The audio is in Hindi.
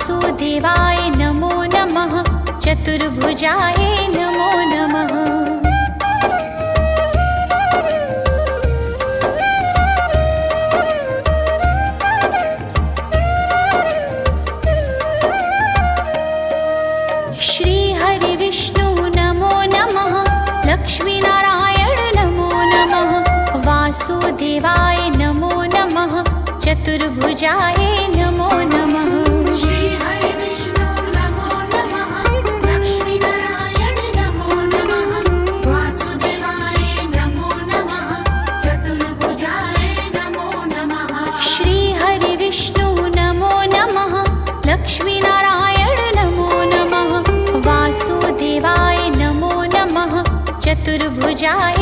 वासुदेवाय नमो नमः। चतुर्भुजाय नमो नमः। श्री हरि विष्णु नमो नमः। लक्ष्मीनारायण नमो नमः। वासुदेवाय नमो नमः। चतुर्भुजाय नमो नमः। श्री हरि विष्णु नमो नमः। लक्ष्मीनारायण नमो नमः। वासुदेवाय नमो नमः। चतुर्भुजाय नमो नमः। श्री हरि विष्णु नमो नमः। लक्ष्मीनारायण नमो नमः। वासुदेवाय नमो नमः। चतुर्भुजाय